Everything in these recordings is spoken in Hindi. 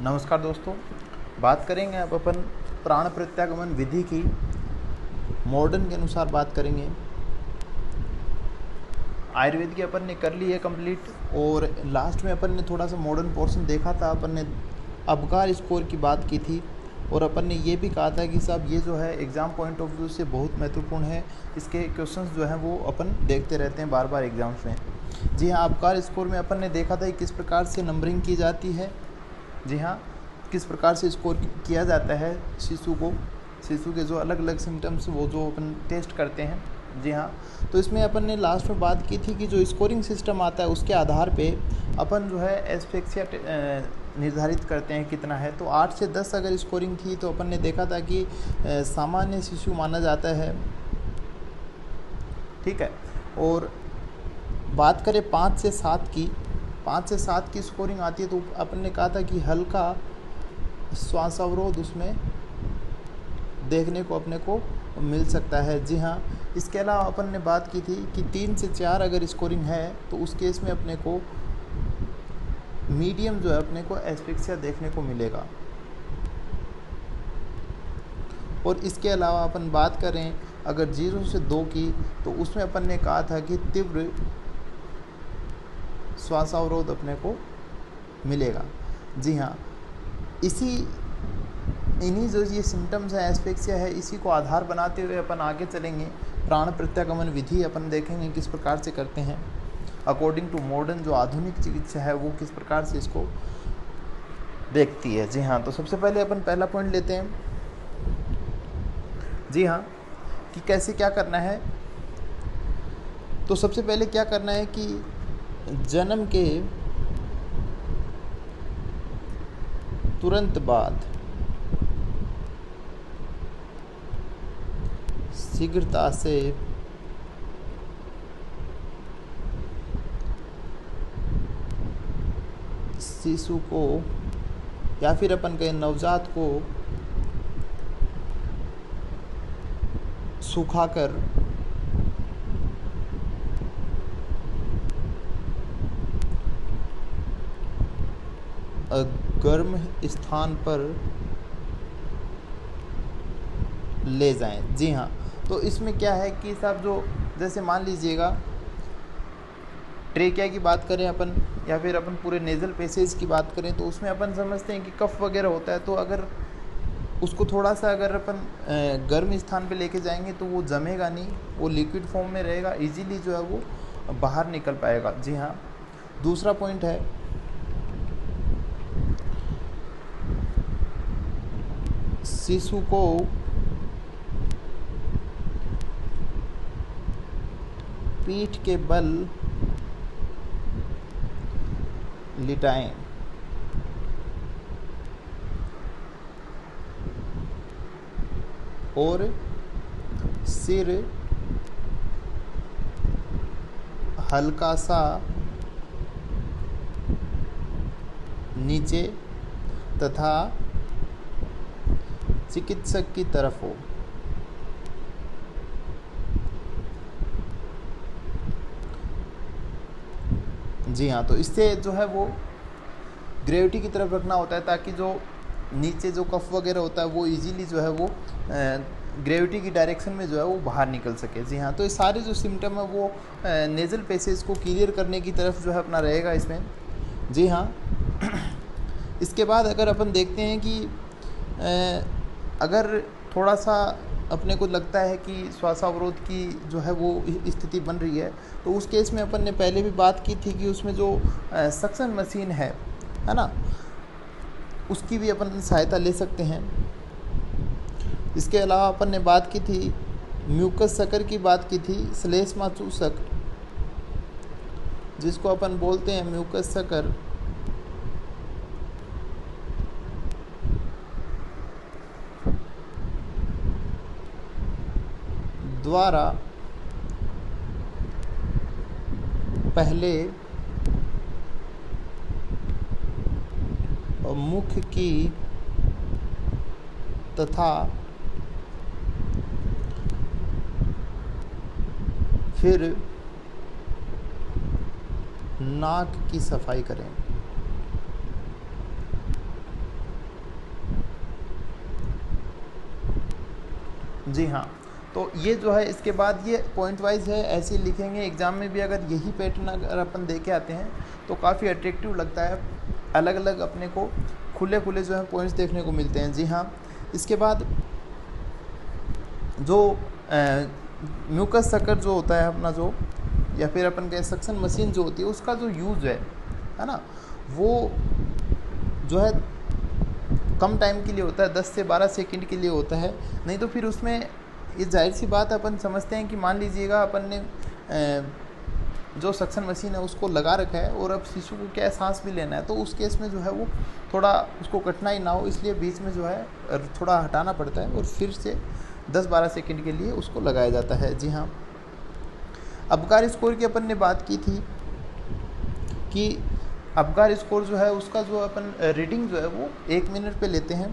नमस्कार दोस्तों, बात करेंगे अब अपन प्राण प्रत्यागमन विधि की। मॉडर्न के अनुसार बात करेंगे। आयुर्वेद की अपन ने कर ली है कंप्लीट, और लास्ट में अपन ने थोड़ा सा मॉडर्न पोर्शन देखा था। अपन ने अबकार स्कोर की बात की थी, और अपन ने ये भी कहा था कि साहब ये जो है एग्ज़ाम पॉइंट ऑफ व्यू से बहुत महत्वपूर्ण है। इसके क्वेश्चंस जो हैं वो अपन देखते रहते हैं बार बार एग्ज़ाम्स में। जी हाँ, अबकार स्कोर में अपन ने देखा था कि किस प्रकार से नंबरिंग की जाती है। जी हाँ, किस प्रकार से स्कोर किया जाता है शिशु के जो अलग अलग सिम्टम्स वो जो अपन टेस्ट करते हैं। जी हाँ, तो इसमें अपन ने लास्ट में बात की थी कि जो स्कोरिंग सिस्टम आता है उसके आधार पे अपन जो है एस्पेक्सिया निर्धारित करते हैं कितना है। तो 8 से 10 अगर स्कोरिंग थी तो अपन ने देखा था कि सामान्य शिशु माना जाता है। ठीक है, और बात करें 5 से 7 की स्कोरिंग आती है तो अपन ने कहा था कि हल्का श्वासावरोध उसमें देखने को अपने को मिल सकता है। जी हाँ, इसके अलावा अपन ने बात की थी कि 3 से 4 अगर स्कोरिंग है तो उस केस में अपने को मीडियम जो है अपने को एस्फिक्सिया देखने को मिलेगा। और इसके अलावा अपन बात करें अगर 0 से 2 की, तो उसमें अपन ने कहा था कि तीव्र श्वासावरोध अपने को मिलेगा। जी हाँ, इन्हीं जो ये सिम्टम्स हैं, एस्फिक्सिया है, इसी को आधार बनाते हुए अपन आगे चलेंगे। प्राण प्रत्यागमन विधि अपन देखेंगे किस प्रकार से करते हैं अकॉर्डिंग टू मॉडर्न जो आधुनिक चिकित्सा है वो किस प्रकार से इसको देखती है। जी हाँ, तो सबसे पहले अपन पहला पॉइंट लेते हैं। जी हाँ, कि कैसे क्या करना है। तो सबसे पहले क्या करना है कि जन्म के तुरंत बाद शीघ्रता से शिशु को या फिर अपन कहें नवजात को सुखाकर गर्म स्थान पर ले जाएं। जी हाँ, तो इसमें क्या है कि साहब जो जैसे मान लीजिएगा ट्रेकिया की बात करें अपन, या फिर अपन पूरे नेज़ल पैसेज की बात करें, तो उसमें अपन समझते हैं कि कफ वगैरह होता है। तो अगर उसको थोड़ा सा अगर अपन गर्म स्थान पे लेके जाएंगे तो वो जमेगा नहीं, वो लिक्विड फॉर्म में रहेगा, इजीली जो है वो बाहर निकल पाएगा। जी हाँ, दूसरा पॉइंट है शिशु को पीठ के बल लिटाएं और सिर हल्का सा नीचे तथा चिकित्सक की तरफ हो। जी हाँ, तो इससे जो है वो ग्रेविटी की तरफ रखना होता है ताकि जो नीचे जो कफ वगैरह होता है वो इजीली जो है वो ग्रेविटी की डायरेक्शन में जो है वो बाहर निकल सके। जी हाँ, तो ये सारे जो सिम्टम है वो नेज़ल पैसेज को क्लियर करने की तरफ जो है अपना रहेगा इसमें। जी हाँ, इसके बाद अगर अपन देखते हैं कि अगर थोड़ा सा अपने को लगता है कि श्वासावरोध की जो है वो स्थिति बन रही है, तो उस केस में अपन ने पहले भी बात की थी कि उसमें जो सक्शन मशीन है ना, उसकी भी अपन सहायता ले सकते हैं। इसके अलावा अपन ने बात की थी म्यूकस सकर की बात की थी, श्लेष्मा चूसक जिसको अपन बोलते हैं म्यूकस सकर, द्वारा पहले मुख की तथा फिर नाक की सफाई करें। जी हाँ, तो ये जो है इसके बाद ये पॉइंट वाइज है, ऐसे ही लिखेंगे। एग्ज़ाम में भी अगर यही पैटर्न अगर अपन दे के आते हैं तो काफ़ी अट्रैक्टिव लगता है, अलग अलग अपने को खुले खुले जो है पॉइंट्स देखने को मिलते हैं। जी हाँ, इसके बाद जो म्यूकस सकर जो होता है अपना, जो या फिर अपन कहें सक्शन मशीन जो होती है, उसका जो यूज़ है ना, वो जो है कम टाइम के लिए होता है, 10 से 12 सेकंड के लिए होता है। नहीं तो फिर उसमें ये जाहिर सी बात है, अपन समझते हैं कि मान लीजिएगा अपन ने जो सक्शन मशीन है उसको लगा रखा है और अब शिशु को क्या सांस भी लेना है, तो उस केस में जो है वो थोड़ा उसको कठिनाई ना हो, इसलिए बीच में जो है थोड़ा हटाना पड़ता है और फिर से 10-12 सेकंड के लिए उसको लगाया जाता है। जी हाँ, अबकार स्कोर की अपन ने बात की थी कि अबकार स्कोर जो है उसका जो अपन रीडिंग जो है वो 1 मिनट पे लेते हैं।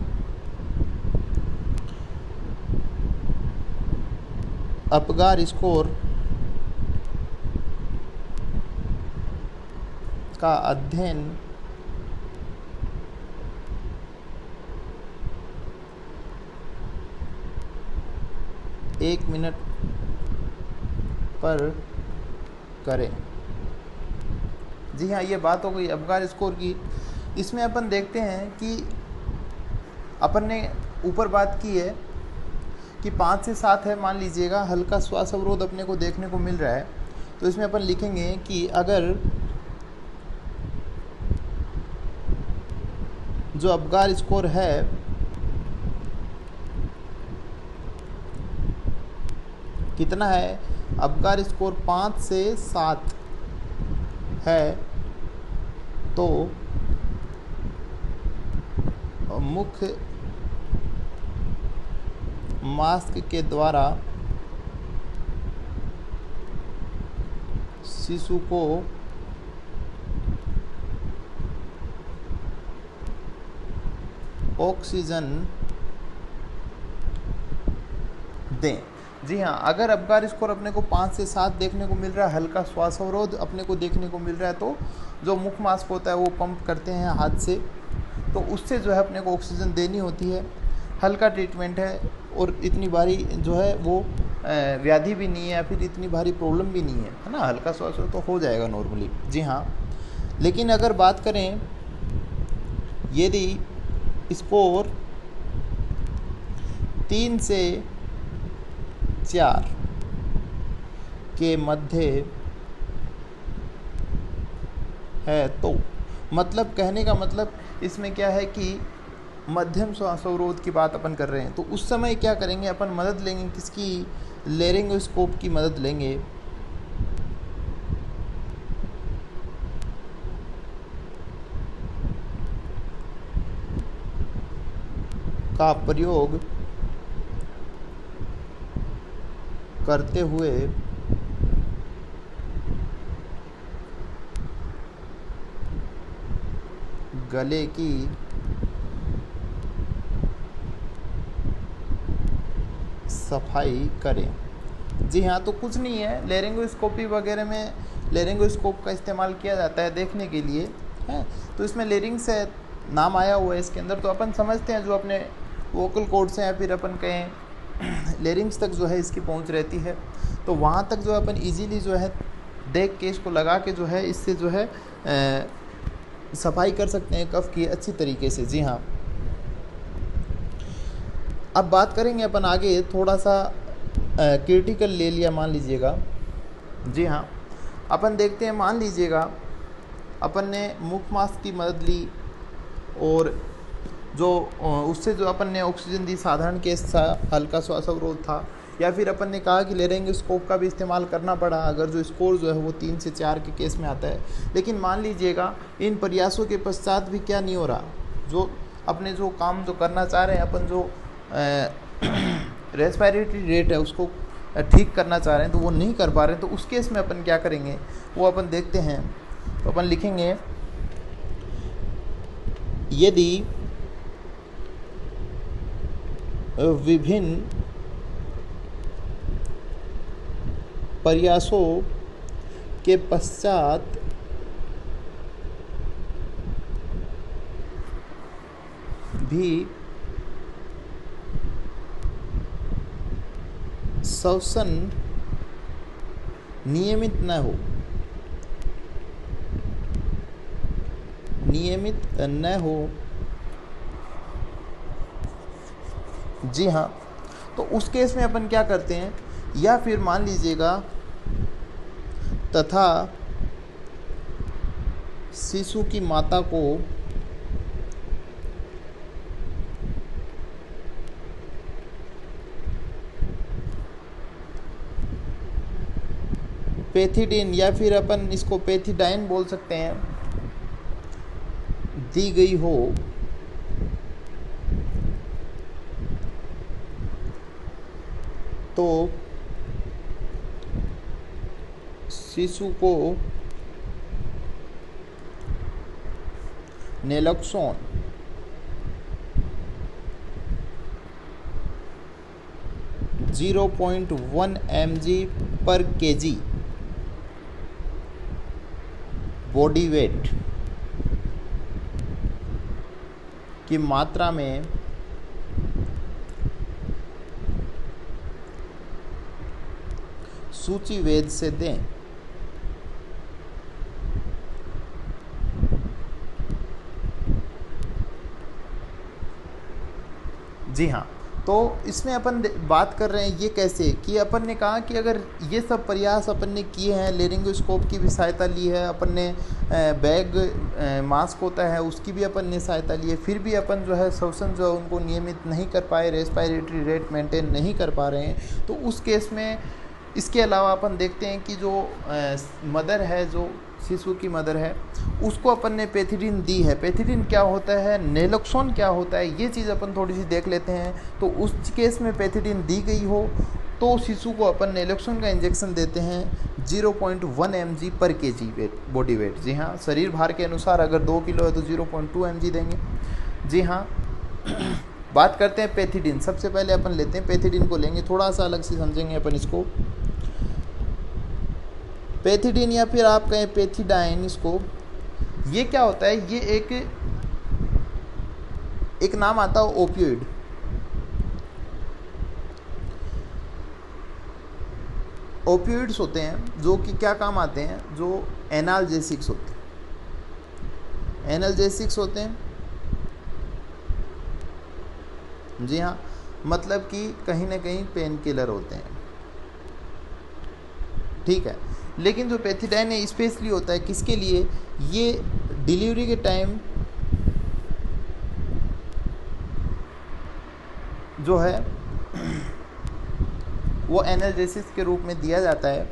अबकार स्कोर का अध्ययन एक मिनट पर करें। जी हाँ, ये बात हो गई अबकार स्कोर की। इसमें अपन देखते हैं कि अपन ने ऊपर बात की है कि 5 से 7 है, मान लीजिएगा हल्का श्वास अवरोध अपने को देखने को मिल रहा है, तो इसमें अपन लिखेंगे कि अगर जो अबकार स्कोर है कितना है, अबकार स्कोर 5 से 7 है, तो मुख्य मास्क के द्वारा शिशु को ऑक्सीजन दें। जी हाँ, अगर अबकार स्कोर अपने को 5 से 7 देखने को मिल रहा है, हल्का श्वास अवरोध अपने को देखने को मिल रहा है, तो जो मुख मास्क होता है वो पंप करते हैं हाथ से, तो उससे जो है अपने को ऑक्सीजन देनी होती है। हल्का ट्रीटमेंट है और इतनी भारी जो है वो व्याधि भी नहीं है या फिर इतनी भारी प्रॉब्लम भी नहीं है ना, हल्का श्वास तो हो जाएगा नॉर्मली। जी हाँ, लेकिन अगर बात करें यदि स्कोर 3 से 4 के मध्य है, तो मतलब कहने का मतलब इसमें क्या है कि मध्यम श्वास अवरोध की बात अपन कर रहे हैं, तो उस समय क्या करेंगे अपन, मदद लेंगे किसकी, लेरिंगोस्कोप की मदद लेंगे। का प्रयोग करते हुए गले की सफाई करें। जी हाँ, तो कुछ नहीं है, लेरिंगोस्कोपी वगैरह में लेरिंगोस्कोप का इस्तेमाल किया जाता है देखने के लिए है, तो इसमें लेरिंग से नाम आया हुआ है इसके अंदर, तो अपन समझते हैं जो अपने वोकल कॉर्ड्स हैं या फिर अपन कहें लेरिंग्स तक जो है इसकी पहुंच रहती है, तो वहाँ तक जो है अपन इजीली जो है देख के इसको लगा के जो है इससे जो है सफाई कर सकते हैं कफ की अच्छी तरीके से। जी हाँ, अब बात करेंगे अपन आगे, थोड़ा सा क्रिटिकल ले लिया मान लीजिएगा। जी हाँ, अपन देखते हैं, मान लीजिएगा अपन ने मुख मास्क की मदद ली और जो उससे जो अपन ने ऑक्सीजन दी, साधारण केस था, हल्का श्वास अवरोध था, या फिर अपन ने कहा कि लेरिंगोस्कोप का भी इस्तेमाल करना पड़ा अगर जो स्कोर जो है वो 3 से 4 के केस में आता है। लेकिन मान लीजिएगा इन प्रयासों के पश्चात भी क्या नहीं हो रहा, जो अपने जो काम जो करना चाह रहे हैं अपन, जो रेस्पिरेटरी रेट है उसको ठीक करना चाह रहे हैं, तो वो नहीं कर पा रहे हैं, तो उस केस में अपन क्या करेंगे वो अपन देखते हैं। तो अपन लिखेंगे यदि विभिन्न प्रयासों के पश्चात भी श्वसन नियमित न हो, नियमित न हो, जी हाँ, तो उस केस में अपन क्या करते हैं, या फिर मान लीजिएगा तथा शिशु की माता को पैथिडीन या फिर अपन इसको पैथिडाइन बोल सकते हैं, दी गई हो तो शिशु को नेलोक्सोन 0.1 mg/kg बॉडी वेट की मात्रा में सूचीवेद से दें। जी हाँ, तो इसमें अपन बात कर रहे हैं ये कैसे कि अपन ने कहा कि अगर ये सब प्रयास अपन ने किए हैं, लेरिंगोस्कोप की भी सहायता ली है अपन ने, बैग मास्क होता है उसकी भी अपन ने सहायता ली है, फिर भी अपन जो है श्वसन जो है उनको नियमित नहीं कर पाए, रेस्पिरेटरी रेट मेंटेन नहीं कर पा रहे हैं, तो उस केस में इसके अलावा अपन देखते हैं कि जो मदर है, जो शिशु की मदर है, उसको अपन ने पैथिडीन दी है। पैथिडीन क्या होता है, नेलोक्सोन क्या होता है, ये चीज़ अपन थोड़ी सी देख लेते हैं। तो उस केस में पैथिडीन दी गई हो तो शिशु को अपन नेलोक्सोन का इंजेक्शन देते हैं 0.1 mg/kg वेट, बॉडी वेट। जी हाँ, शरीर भार के अनुसार अगर 2 किलो है तो 0.2 mg देंगे। जी हाँ, बात करते हैं पैथिडीन। सबसे पहले अपन लेते हैं पैथिडीन को, लेंगे थोड़ा सा अलग से समझेंगे अपन इसको। पैथिडीन या फिर आप कहें पैथिडाइन, इसको ये क्या होता है, ये एक नाम आता है ओपियोइड। ओपियोइड्स होते हैं जो कि क्या काम आते हैं, जो एनाल्जेसिक्स होते हैं, एनाल्जेसिक्स होते हैं। जी हाँ, मतलब कि कहीं ना कहीं पेन किलर होते हैं, ठीक है। लेकिन जो पैथिडाइन है स्पेशली होता है किसके लिए, ये डिलीवरी के टाइम जो है वो एनाल्जेसिस के रूप में दिया जाता है।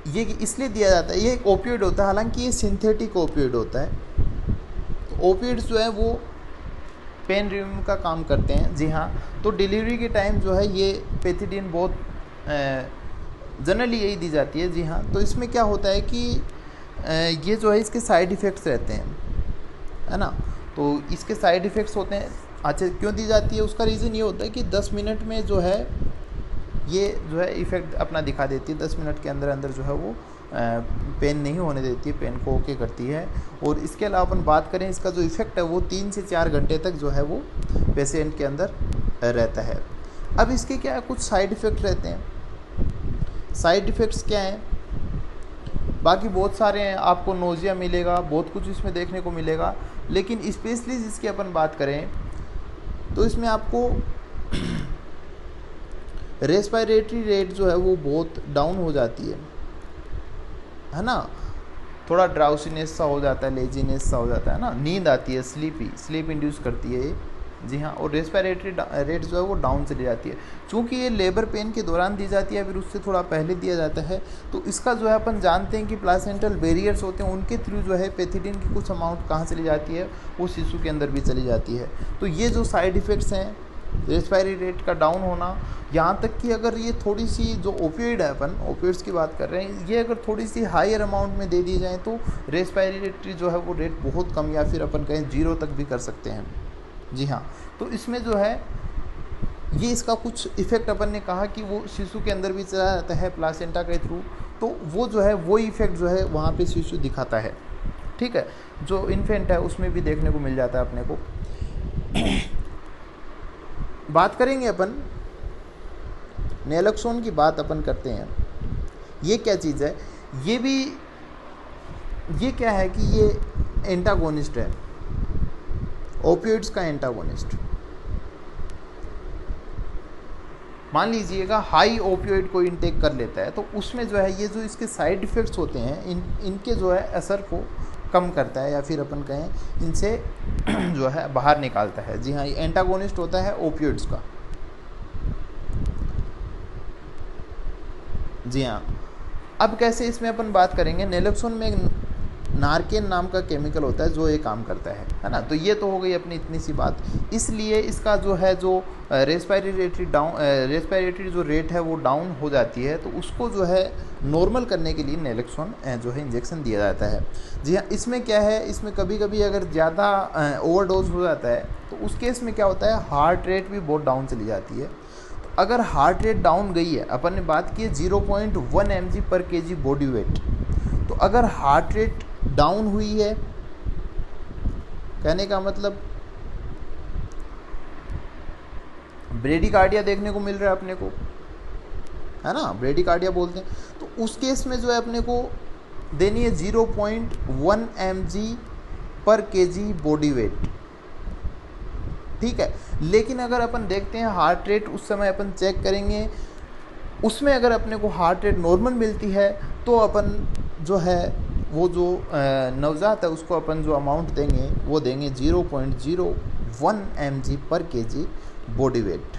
ये इसलिए दिया जाता है, ये एक ओपियोइड होता है, हालांकि ये सिंथेटिक ओपियोइड होता है। तो ओपियोइड्स जो है वो पेन रिलीफ का काम करते हैं। जी हाँ, तो डिलीवरी के टाइम जो है ये पैथिडीन बहुत जनरली यही दी जाती है। जी हाँ, तो इसमें क्या होता है कि ये जो है इसके साइड इफ़ेक्ट्स रहते हैं, है ना। तो इसके साइड इफ़ेक्ट्स होते हैं। अच्छा, क्यों दी जाती है, उसका रीज़न ये होता है कि 10 मिनट में जो है ये जो है इफ़ेक्ट अपना दिखा देती है। 10 मिनट के अंदर अंदर जो है वो पेन नहीं होने देती है, पेन को ओके करती है। और इसके अलावा अपन बात करें, इसका जो इफ़ेक्ट है वो 3 से 4 घंटे तक जो है वो पेशेंट के अंदर रहता है। अब इसके क्या कुछ साइड इफ़ेक्ट रहते हैं। साइड इफ़ेक्ट्स क्या हैं, बाकी बहुत सारे हैं, आपको नोज़िया मिलेगा, बहुत कुछ इसमें देखने को मिलेगा। लेकिन स्पेशली जिसकी अपन बात करें तो इसमें आपको रेस्पिरेटरी रेट जो है वो बहुत डाउन हो जाती है ना। थोड़ा ड्राउसीनेस सा हो जाता है, लेजीनेस सा हो जाता है ना, नींद आती है, स्लीप इंड्यूस करती है ये। जी हाँ, और रेस्पिरेटरी रेट जो है वो डाउन चली जाती है। चूँकि ये लेबर पेन के दौरान दी जाती है, फिर उससे थोड़ा पहले दिया जाता है, तो इसका जो है अपन जानते हैं कि प्लासेंटल बैरियर्स होते हैं, उनके थ्रू जो है पैथिडीन की कुछ अमाउंट कहाँ चली जाती है, वो शिशु के अंदर भी चली जाती है। तो ये जो साइड इफ़ेक्ट्स हैं, रेस्पिरेटरी रेट का डाउन होना, यहाँ तक कि अगर ये थोड़ी सी जो ओपियोइड है, अपन ओपियोइड्स की बात कर रहे हैं, ये अगर थोड़ी सी हायर अमाउंट में दे दी जाए तो रेस्पिरेटरी जो है वो रेट बहुत कम या फिर अपन कहें 0 तक भी कर सकते हैं। जी हाँ, तो इसमें जो है ये इसका कुछ इफ़ेक्ट अपन ने कहा कि वो शिशु के अंदर भी चला जाता है प्लासेंटा के थ्रू, तो वो जो है वो इफ़ेक्ट जो है वहाँ पे शिशु दिखाता है, ठीक है। जो इन्फेंट है उसमें भी देखने को मिल जाता है अपने को। बात करेंगे अपन नेलोक्सोन की बात अपन करते हैं। ये क्या चीज़ है, ये क्या है कि ये एंटागोनिस्ट है, ओपियोइड्स का एंटागोनिस्ट। मान लीजिएगा हाई ओपियोइड को इनटेक कर लेता है तो उसमें जो है ये जो इसके साइड इफ़ेक्ट्स होते हैं इनके जो है असर को कम करता है, या फिर अपन कहें इनसे जो है बाहर निकालता है। जी हाँ, ये एंटागोनिस्ट होता है ओपियोइड्स का। जी हाँ, अब कैसे इसमें अपन बात करेंगे। नेलोक्सोन में एक नार्केन नाम का केमिकल होता है जो ये काम करता है ना। तो ये तो हो गई अपनी इतनी सी बात। इसलिए इसका जो है जो रेस्पिरेटरी जो रेट है वो डाउन हो जाती है, तो उसको जो है नॉर्मल करने के लिए नेलोक्सोन जो है इंजेक्शन दिया जाता है। जी हाँ, इसमें क्या है, इसमें कभी कभी अगर ज़्यादा ओवरडोज हो जाता है तो उस केस में क्या होता है, हार्ट रेट भी बहुत डाउन चली जाती है। तो अगर हार्ट रेट डाउन गई है, अपन ने बात की है 0.1 mg/kg बॉडी वेट, तो अगर हार्ट रेट डाउन हुई है, कहने का मतलब ब्रेडिकार्डिया देखने को मिल रहा है अपने को, है ना, ब्रेडिकार्डिया बोलते हैं। तो उस केस में जो है अपने को देनी है 0.1 mg/kg बॉडी वेट, ठीक है। लेकिन अगर अपन देखते हैं हार्ट रेट उस समय अपन चेक करेंगे, उसमें अगर अपने को हार्ट रेट नॉर्मल मिलती है तो अपन जो है वो जो नवजात है उसको अपन जो अमाउंट देंगे वो देंगे 0.01 mg/kg बॉडी वेट।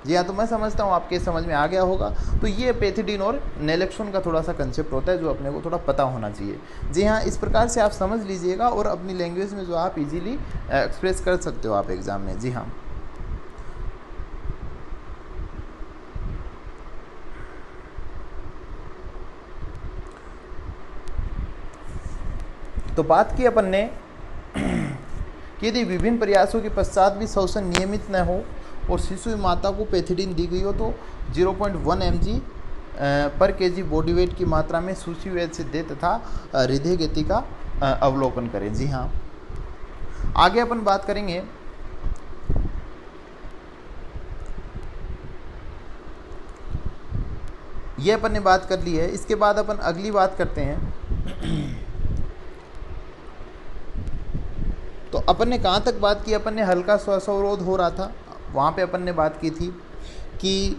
जी हाँ, तो मैं समझता हूँ आपके समझ में आ गया होगा। तो ये पेथिडीन और नेलोक्सोन का थोड़ा सा कंसेप्ट होता है जो अपने को थोड़ा पता होना चाहिए। जी हाँ, इस प्रकार से आप समझ लीजिएगा और अपनी लैंग्वेज में जो आप इजीली एक्सप्रेस कर सकते हो आप एग्ज़ाम में। जी हाँ, तो बात की अपन ने कि यदि विभिन्न प्रयासों के पश्चात भी शोषण नियमित न हो और शिशु माता को पेथिडीन दी गई हो तो 0.1 mg/kg बॉडी वेट की मात्रा में सूचीवेद से दे तथा हृदय गति का अवलोकन करें। जी हाँ, आगे अपन बात करेंगे ये अपन ने बात कर ली है। इसके बाद अपन अगली बात करते हैं। तो अपन ने कहाँ तक बात की, अपन ने हल्का श्वासोवरोध हो रहा था वहाँ पे अपन ने बात की थी कि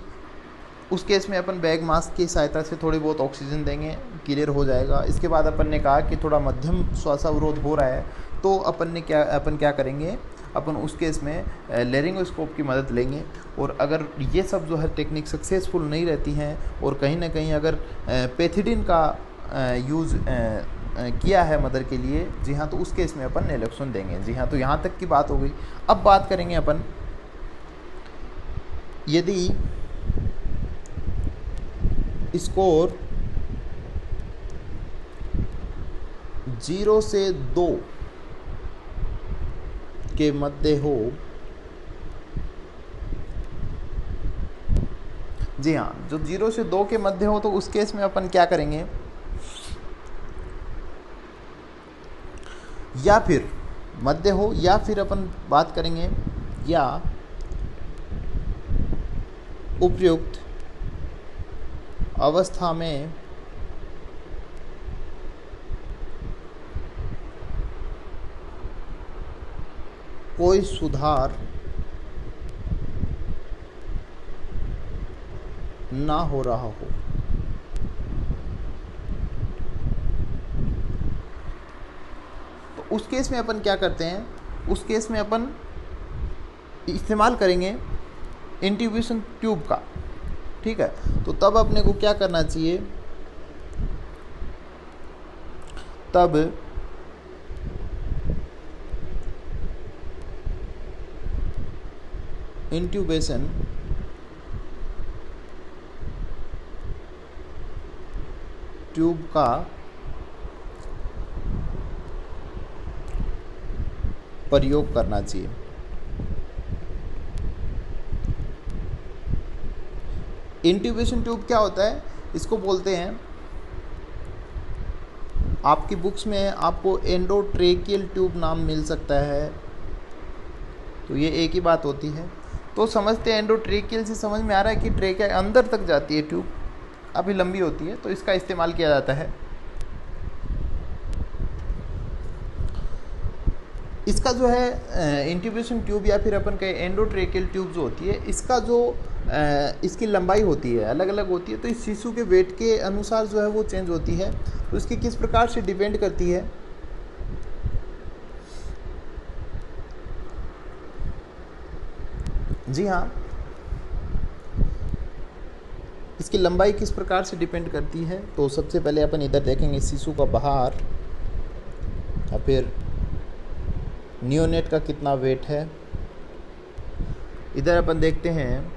उस केस में अपन बैग मास्क की सहायता से थोड़ी बहुत ऑक्सीजन देंगे, क्लियर हो जाएगा। इसके बाद अपन ने कहा कि थोड़ा मध्यम श्वासोवरोध हो रहा है तो अपन क्या करेंगे, अपन उस केस में लेरिंगोस्कोप की मदद लेंगे। और अगर ये सब जो है टेक्निक सक्सेसफुल नहीं रहती हैं और कहीं ना कहीं अगर पेथिडीन का यूज़ किया है मदर के लिए, जी हाँ, तो उस केस में अपन नेलोक्सोन देंगे। जी हाँ, तो यहाँ तक की बात हो गई। अब बात करेंगे अपन यदि स्कोर 0 से 2 के मध्य हो, जी हाँ, जो 0 से 2 के मध्य हो तो उस केस में अपन क्या करेंगे, या फिर मध्य हो या फिर अपन बात करेंगे या उपयुक्त अवस्था में कोई सुधार ना हो रहा हो, तो उस केस में अपन क्या करते हैं, उस केस में अपन इस्तेमाल करेंगे इंट्यूबेशन ट्यूब का, ठीक है। तो तब अपने को क्या करना चाहिए, तब इंट्यूबेशन ट्यूब का प्रयोग करना चाहिए। इंट्यूबेशन ट्यूब क्या होता है, इसको बोलते हैं, आपकी बुक्स में आपको एंडोट्रेकियल ट्यूब नाम मिल सकता है, तो ये एक ही बात होती है। तो समझते हैं एंडोट्रेकियल से समझ में आ रहा है कि ट्रेकिया अंदर तक जाती है ट्यूब, अभी लंबी होती है, तो इसका इस्तेमाल किया जाता है। इसका जो है इंट्यूबेशन ट्यूब या फिर अपन कहें एंडोट्रेकियल ट्यूब जो होती है, इसका जो इसकी लंबाई होती है अलग अलग होती है, तो इस शिशु के वेट के अनुसार जो है वो चेंज होती है। तो इसकी किस प्रकार से डिपेंड करती है, जी हाँ, इसकी लंबाई किस प्रकार से डिपेंड करती है। तो सबसे पहले अपन इधर देखेंगे शिशु का बाहर या फिर नियोनेट का कितना वेट है। इधर अपन देखते हैं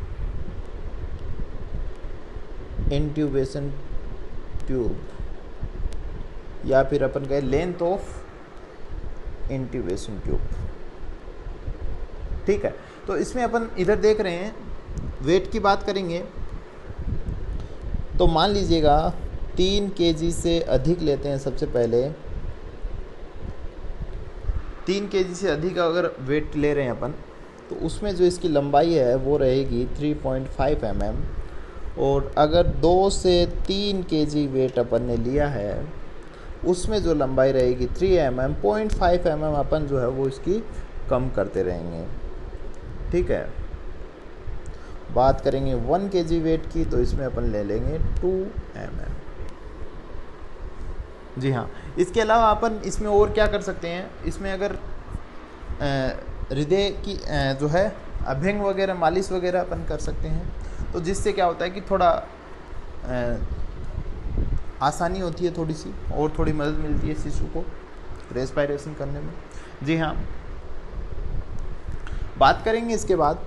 इंट्यूबेशन ट्यूब या फिर अपन कहें लेंथ ऑफ इंट्यूबेशन ट्यूब, ठीक है। तो इसमें अपन इधर देख रहे हैं वेट की बात करेंगे तो मान लीजिएगा 3 kg से अधिक लेते हैं। सबसे पहले 3 kg से अधिक अगर वेट ले रहे हैं अपन, तो उसमें जो इसकी लंबाई है वो रहेगी 3.5 mm, और अगर 2 से 3 kg वेट अपन ने लिया है उसमें जो लंबाई रहेगी 3 mm, 0.5 mm अपन जो है वो इसकी कम करते रहेंगे, ठीक है। बात करेंगे 1 kg वेट की, तो इसमें अपन ले लेंगे 2 mm, जी हाँ। इसके अलावा अपन इसमें और क्या कर सकते हैं, इसमें अगर हृदय की जो है अभ्यंग वगैरह मालिश वगैरह अपन कर सकते हैं, तो जिससे क्या होता है कि थोड़ा आसानी होती है थोड़ी सी, और थोड़ी मदद मिलती है शिशु को रेस्पिरेशन करने में, जी हाँ। बात करेंगे इसके बाद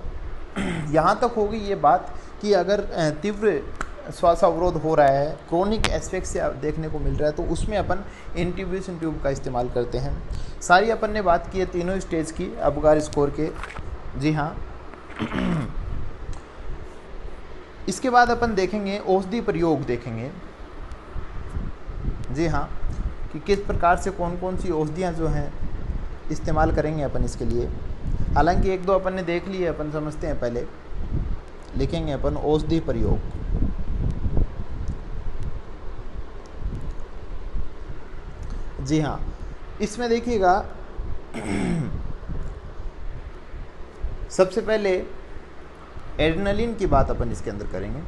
यहाँ तक होगी ये बात कि अगर तीव्र श्वास अवरोध हो रहा है, क्रोनिक एस्फिक्सिया देखने को मिल रहा है, तो उसमें अपन इंट्यूबेशन ट्यूब का इस्तेमाल करते हैं। सारी अपन ने बात की है तीनों स्टेज की अबगार स्कोर के, जी हाँ। इसके बाद अपन देखेंगे औषधि प्रयोग देखेंगे, जी हाँ, कि किस प्रकार से कौन कौन सी औषधियाँ जो हैं इस्तेमाल करेंगे अपन इसके लिए। हालांकि 1-2 अपन ने देख लिए, अपन समझते हैं। पहले लिखेंगे अपन औषधि प्रयोग, जी हाँ। इसमें देखिएगा सबसे पहले एड्रेनलिन की बात अपन इसके अंदर करेंगे।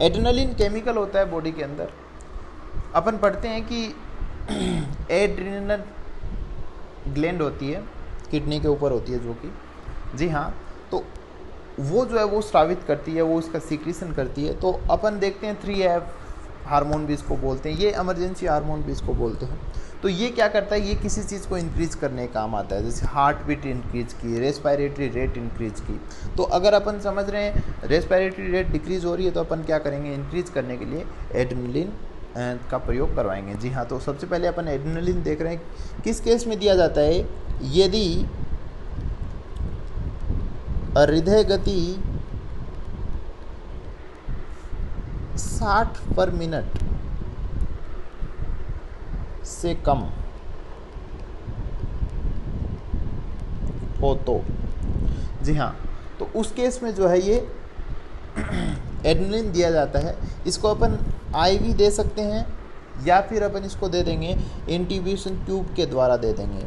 एड्रेनलिन केमिकल होता है बॉडी के अंदर। अपन पढ़ते हैं कि एड्रेनल ग्लैंड होती है, किडनी के ऊपर होती है जो कि, जी हाँ, तो वो जो है वो स्रावित करती है, वो इसका सीक्रेशन करती है। तो अपन देखते हैं 3F हार्मोन भी इसको बोलते हैं, ये इमरजेंसी हार्मोन भी इसको बोलते हैं। तो ये क्या करता है, ये किसी चीज़ को इंक्रीज करने का काम आता है, जैसे हार्ट बीट इंक्रीज की, रेस्पिरेटरी रेट इंक्रीज की। तो अगर अपन समझ रहे हैं रेस्पिरेटरी रेट डिक्रीज हो रही है, तो अपन क्या करेंगे, इंक्रीज करने के लिए एड्रेनलिन का प्रयोग करवाएंगे, जी हाँ। तो सबसे पहले अपन एड्रेनलिन देख रहे हैं किस केस में दिया जाता है, यदि हृदय गति 60 पर मिनट से कम हो तो, जी हाँ, तो उस केस में जो है ये एड्रेनलिन दिया जाता है। इसको अपन IV दे सकते हैं या फिर अपन इसको दे देंगे इंट्यूबेशन ट्यूब के द्वारा दे देंगे,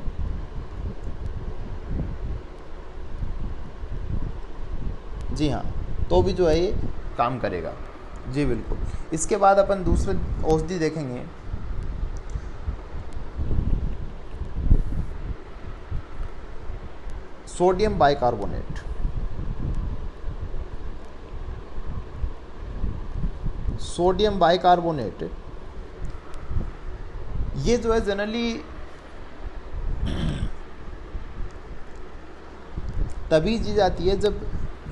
जी हाँ, तो भी जो है ये काम करेगा, जी बिल्कुल। इसके बाद अपन दूसरे औषधि देखेंगे, सोडियम बाइकार्बोनेट। सोडियम बाइकार्बोनेट ये जो है जनरली तभी दी जाती है जब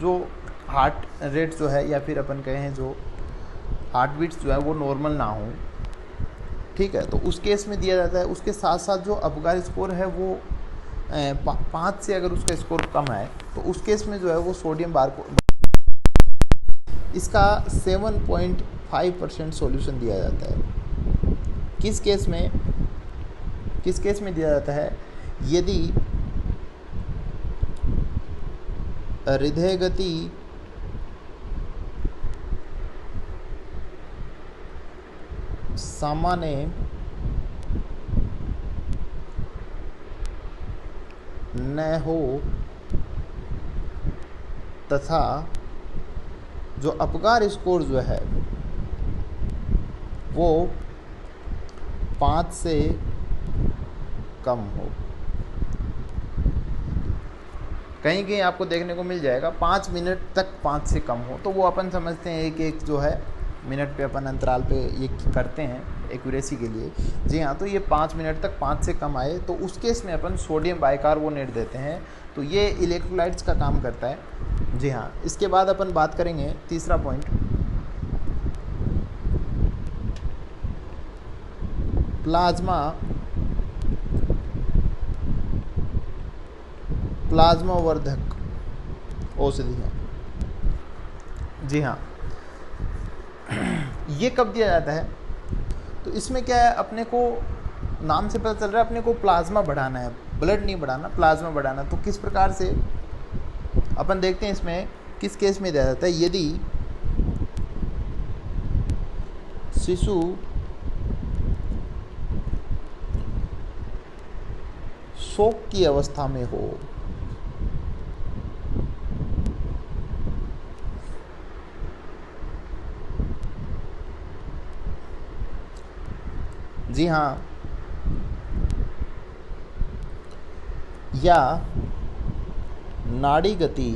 जो हार्ट रेट जो है, या फिर अपन कहें जो हार्ट बीट्स जो है वो नॉर्मल ना हो, ठीक है। तो उस केस में दिया जाता है। उसके साथ साथ जो अबगार स्कोर है वो 5 से अगर उसका स्कोर कम है, तो उस केस में जो है वो सोडियम इसका 7.5% सॉल्यूशन दिया जाता है, किस केस में दिया जाता है? यदि हृदय गति सामान्य न हो तथा जो अपकार स्कोर जो है वो 5 से कम हो। कहीं कहीं आपको देखने को मिल जाएगा 5 मिनट तक 5 से कम हो, तो वो अपन समझते हैं एक जो है मिनट पे अपन अंतराल पे ये करते हैं एक्यूरेसी के लिए। जी हाँ, तो ये 5 मिनट तक 5 से कम आए तो उस केस में अपन सोडियम बाइकार्बोनेट देते हैं, तो ये इलेक्ट्रोलाइट्स का काम करता है। जी हाँ, इसके बाद अपन बात करेंगे तीसरा पॉइंट, प्लाज्मा वर्धक औषधियाँ। जी हाँ, ये कब दिया जाता है? तो इसमें क्या है, अपने को नाम से पता चल रहा है अपने को प्लाज्मा बढ़ाना है, ब्लड नहीं बढ़ाना, प्लाज्मा बढ़ाना। तो किस प्रकार से अपन देखते हैं इसमें किस केस में दिया जाता है? यदि शिशु शोक की अवस्था में हो, जी हाँ, या नाड़ी गति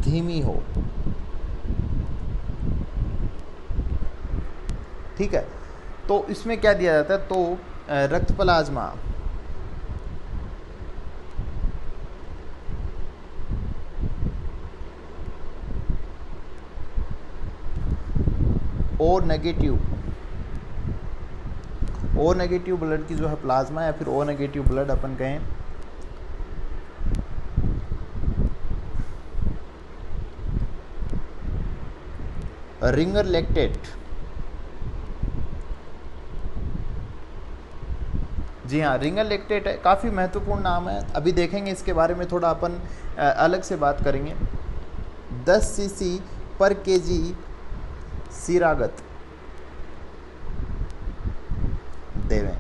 धीमी हो। ठीक है, तो इसमें क्या दिया जाता है? तो रक्त प्लाज्मा ओ नेगेटिव ब्लड की जो है प्लाज्मा या फिर ओ नेगेटिव ब्लड अपन कहें, रिंगर लैक्टेट। जी हाँ, रिंगर लैक्टेट है, काफ़ी महत्वपूर्ण नाम है, अभी देखेंगे इसके बारे में थोड़ा अपन अलग से बात करेंगे। 10 cc पर kg शिरागत देवें।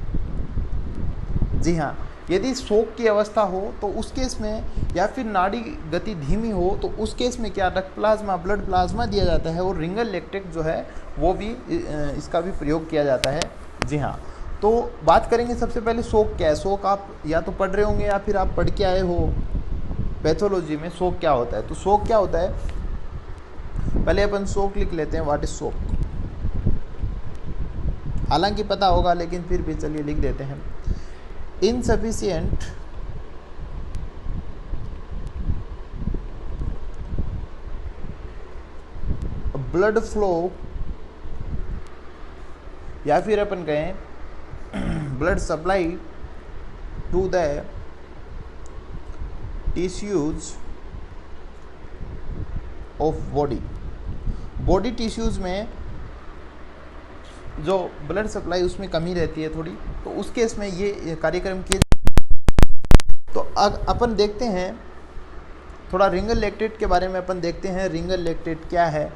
जी हाँ, यदि शोक की अवस्था हो तो उस केस में, या फिर नाड़ी गति धीमी हो तो उस केस में क्या रक्त प्लाज्मा, ब्लड प्लाज्मा दिया जाता है, और रिंगर लैक्टेट जो है वो भी इसका भी प्रयोग किया जाता है। जी हाँ, तो बात करेंगे सबसे पहले शोक क्या है। शोक आप या तो पढ़ रहे होंगे या फिर आप पढ़ के आए हो पैथोलॉजी में, शोक क्या होता है। तो शोक क्या होता है, पहले अपन शोक लिख लेते हैं, व्हाट इज शोक। हालांकि पता होगा लेकिन फिर भी चलिए लिख देते हैं। इनसफिशिएंट ब्लड फ्लो, या फिर अपन कहें blood supply to the tissues of body tissues में जो ब्लड सप्लाई उसमें कमी रहती है थोड़ी, तो उस केस में ये कार्यक्रम किए। तो अपन देखते हैं थोड़ा रिंगर लैक्टेट के बारे में, अपन देखते हैं रिंगर लैक्टेट क्या है।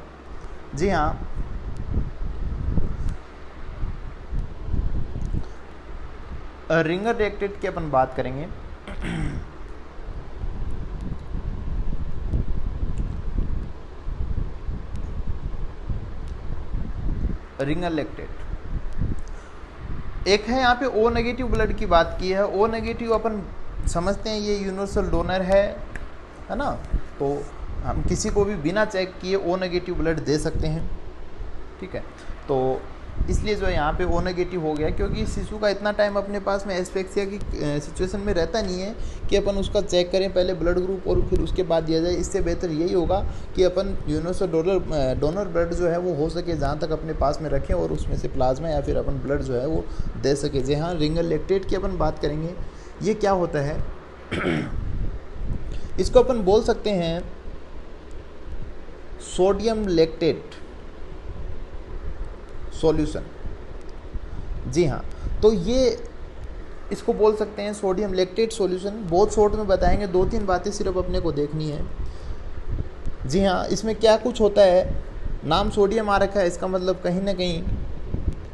जी हाँ, रिंगर लैक्टेट की अपन बात करेंगे। रिंगर लैक्टेट एक है, यहाँ पे ओ नेगेटिव ब्लड की बात की है। ओ नेगेटिव अपन समझते हैं ये यूनिवर्सल डोनर है ना, तो हम किसी को भी बिना चेक किए ओ नेगेटिव ब्लड दे सकते हैं। ठीक है, तो इसलिए जो यहाँ पे ओ नेगेटिव हो गया, क्योंकि शिशु का इतना टाइम अपने पास में एस्पेक्सिया की सिचुएशन में रहता नहीं है कि अपन उसका चेक करें पहले ब्लड ग्रुप और फिर उसके बाद दिया जाए। इससे बेहतर यही होगा कि अपन यूनिवर्सल डोनर ब्लड जो है वो हो सके जहाँ तक अपने पास में रखें और उसमें से प्लाज्मा या फिर अपन ब्लड जो है वो दे सके। जी हाँ, रिंगर लैक्टेट की अपन बात करेंगे। ये क्या होता है इसको अपन बोल सकते हैं सोडियम लैक्टेट। सॉल्यूशन। जी हाँ, तो ये इसको बोल सकते हैं सोडियम लैक्टेट सॉल्यूशन। बहुत शॉर्ट में बताएंगे, 2-3 बातें सिर्फ अपने को देखनी है। जी हाँ, इसमें क्या कुछ होता है, नाम सोडियम आ रखा है, इसका मतलब कहीं ना कहीं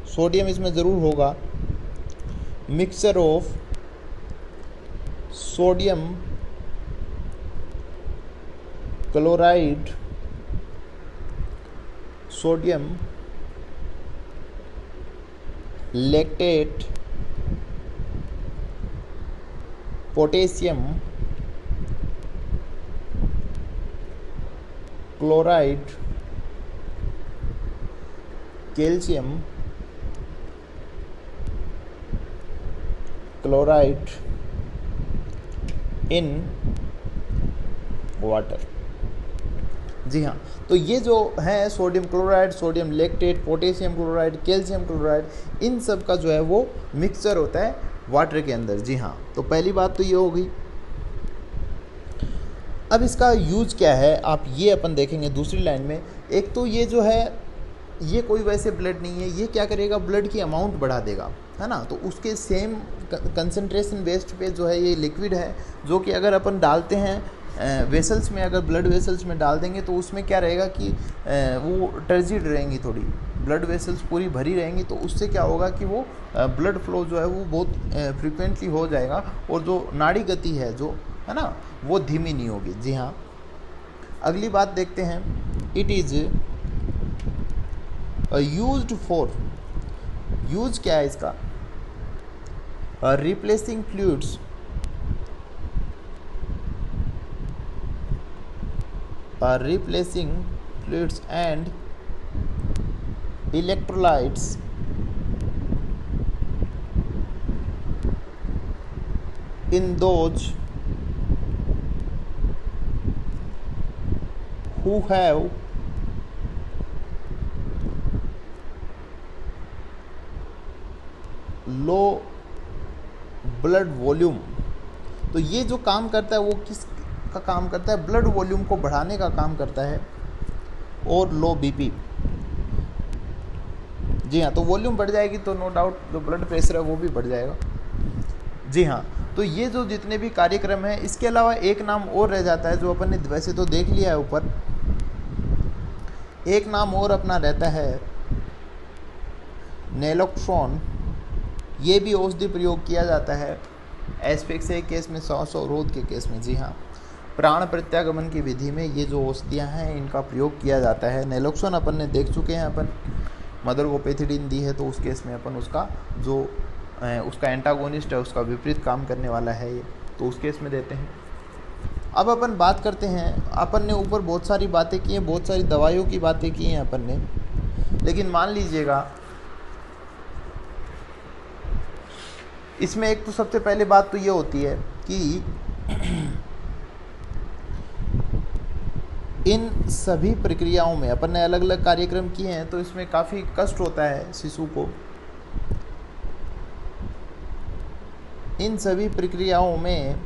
सोडियम इसमें ज़रूर होगा। Mixture of sodium chloride, sodium lactate, potassium chloride, calcium chloride in water. जी हाँ, तो ये जो है sodium chloride, sodium lactate, potassium chloride, calcium chloride, इन सब का जो है वो मिक्सचर होता है वाटर के अंदर। जी हाँ, तो पहली बात तो ये हो गई। अब इसका यूज क्या है आप ये अपन देखेंगे दूसरी लाइन में। एक तो ये जो है ये कोई वैसे ब्लड नहीं है, ये क्या करेगा, ब्लड की अमाउंट बढ़ा देगा, है ना। तो उसके सेम कंसंट्रेशन बेस्ड पे जो है ये लिक्विड है, जो कि अगर अपन डालते हैं वेसल्स में, अगर ब्लड वेसल्स में डाल देंगे तो उसमें क्या रहेगा कि वो टर्जिड रहेंगी, थोड़ी ब्लड वेसल्स पूरी भरी रहेंगी। तो उससे क्या होगा कि वो ब्लड फ्लो जो है वो बहुत फ्रिक्वेंटली हो जाएगा, और जो नाड़ी गति है जो है ना वो धीमी नहीं होगी। जी हाँ, अगली बात देखते हैं। It is used for, use क्या है इसका, replacing fluids, replacing fluids and electrolytes in those who have low blood volume। तो ये जो काम करता है वो किस का काम करता है, ब्लड वॉल्यूम को बढ़ाने का काम करता है, और लो बीपी। जी हाँ, तो वॉल्यूम बढ़ जाएगी तो नो डाउट जो ब्लड प्रेशर है वो भी बढ़ जाएगा। जी हाँ, तो ये जो जितने भी कार्यक्रम हैं, इसके अलावा एक नाम और रह जाता है जो अपन ने वैसे तो देख लिया है ऊपर, एक नाम और अपना रहता है नेलोक्सोन। ये भी औषधि प्रयोग किया जाता है एस्फिक्सिया के केस में, श्वास अवरोध के केस में। जी हाँ, प्राण प्रत्यागमन की विधि में ये जो औषधियाँ हैं इनका प्रयोग किया जाता है। नेलोक्सोन अपन ने देख चुके हैं, अपन मदर को पेथिडीन दी है तो उस केस में अपन उसका जो उसका एंटागोनिस्ट है, उसका विपरीत काम करने वाला है ये, तो उस केस में देते हैं। अब अपन बात करते हैं, अपन ने ऊपर बहुत सारी बातें की हैं, बहुत सारी दवाइयों की बातें की हैं अपन ने, लेकिन मान लीजिएगा इसमें एक तो सबसे पहले बात तो ये होती है कि इन सभी प्रक्रियाओं में अपन ने अलग अलग कार्यक्रम किए हैं, तो इसमें काफ़ी कष्ट होता है शिशु को। इन सभी प्रक्रियाओं में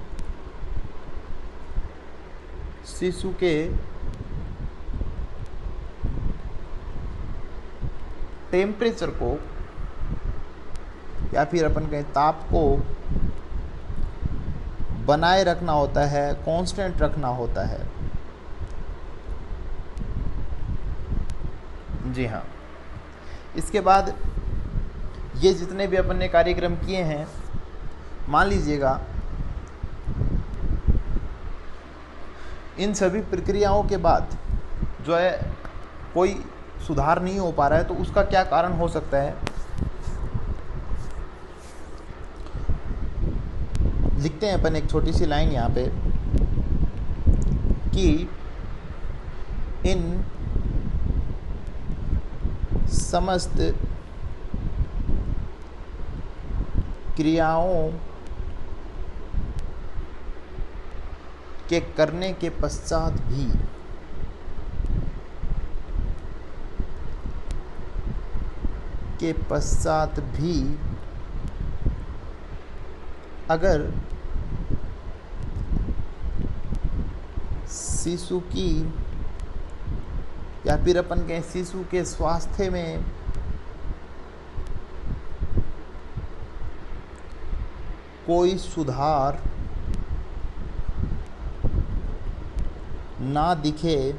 शिशु के टेम्परेचर को या फिर अपन कहें ताप को बनाए रखना होता है, कांस्टेंट रखना होता है। जी हाँ, इसके बाद ये जितने भी अपन ने कार्यक्रम किए हैं, मान लीजिएगा इन सभी प्रक्रियाओं के बाद जो है कोई सुधार नहीं हो पा रहा है, तो उसका क्या कारण हो सकता है। लिखते हैं अपन एक छोटी सी लाइन यहाँ पे कि इन समस्त क्रियाओं के करने के पश्चात भी अगर शिशु की या फिर अपन कहें शिशु के स्वास्थ्य में कोई सुधार ना दिखे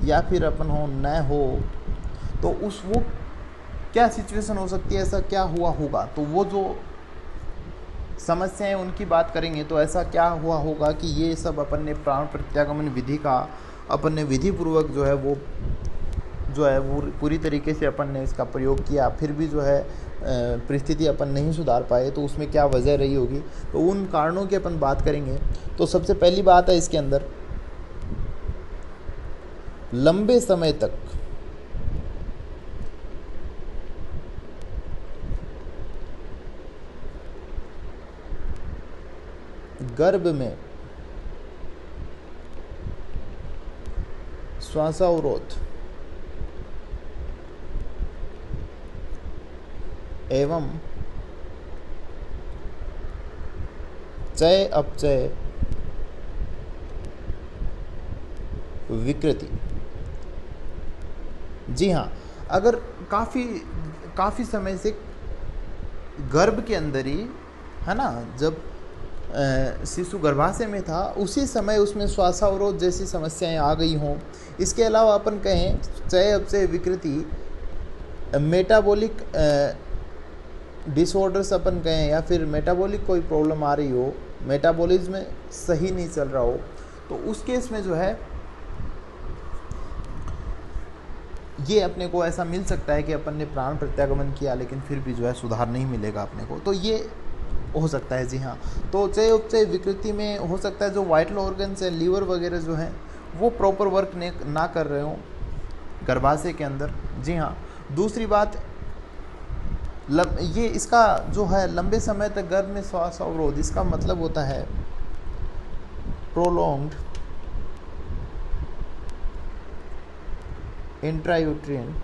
या फिर अपन हो न हो, तो उस वो क्या सिचुएशन हो सकती है, ऐसा क्या हुआ होगा। तो वो जो समस्याएं उनकी बात करेंगे, तो ऐसा क्या हुआ होगा कि ये सब अपन ने प्राण प्रत्यागमन विधि का अपन ने विधि पूर्वक जो है वो पूरी तरीके से अपन ने इसका प्रयोग किया, फिर भी जो है परिस्थिति अपन नहीं सुधार पाए, तो उसमें क्या वजह रही होगी। तो उन कारणों की अपन बात करेंगे। तो सबसे पहली बात है इसके अंदर, लंबे समय तक गर्भ में श्वासावरोध एवं चय अपचय विकृति। जी हाँ, अगर काफ़ी समय से गर्भ के अंदर ही है ना, जब शिशु गर्भाशय में था उसी समय उसमें श्वासावरोध जैसी समस्याएं आ गई हों। इसके अलावा अपन कहें चय अपचय विकृति, मेटाबॉलिक डिसऑर्डर्स अपन कहें, या फिर मेटाबॉलिक कोई प्रॉब्लम आ रही हो, मेटाबॉलिज्म सही नहीं चल रहा हो, तो उस केस में जो है ये अपने को ऐसा मिल सकता है कि अपन ने प्राण प्रत्यागमन किया लेकिन फिर भी जो है सुधार नहीं मिलेगा अपने को, तो ये हो सकता है। जी हाँ, तो चय उपचय विकृति में हो सकता है जो वाइटल ऑर्गन्स है, लीवर वगैरह जो हैं वो प्रॉपर वर्क ना कर रहे हो गर्भाशय के अंदर। जी हाँ, दूसरी बात ये इसका जो है लंबे समय तक गर्भ में श्वास अवरोध, इसका मतलब होता है प्रोलॉन्ग्ड इंट्रायूट्रिन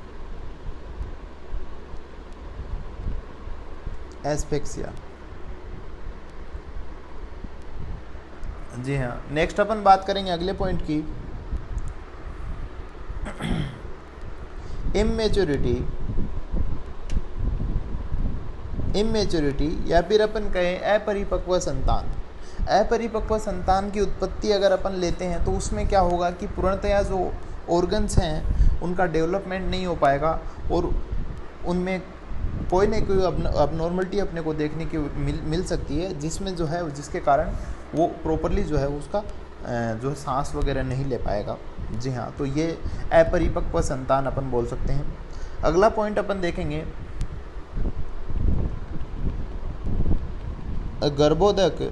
एस्फेक्सिया। जी हाँ, नेक्स्ट अपन बात करेंगे अगले पॉइंट की, इमेच्योरिटी या फिर अपन कहें अपरिपक्व संतान। अपरिपक्व संतान की उत्पत्ति अगर अपन लेते हैं तो उसमें क्या होगा कि पूर्णतया जो ऑर्गन्स हैं उनका डेवलपमेंट नहीं हो पाएगा और उनमें कोई न कोई अबनॉर्मलिटी अपने को देखने की मिल सकती है, जिसमें जो है जिसके कारण वो प्रॉपरली जो है उसका जो है सांस वगैरह नहीं ले पाएगा। जी हाँ, तो ये अपरिपक्व संतान अपन बोल सकते हैं। अगला पॉइंट अपन देखेंगे, गर्भोदक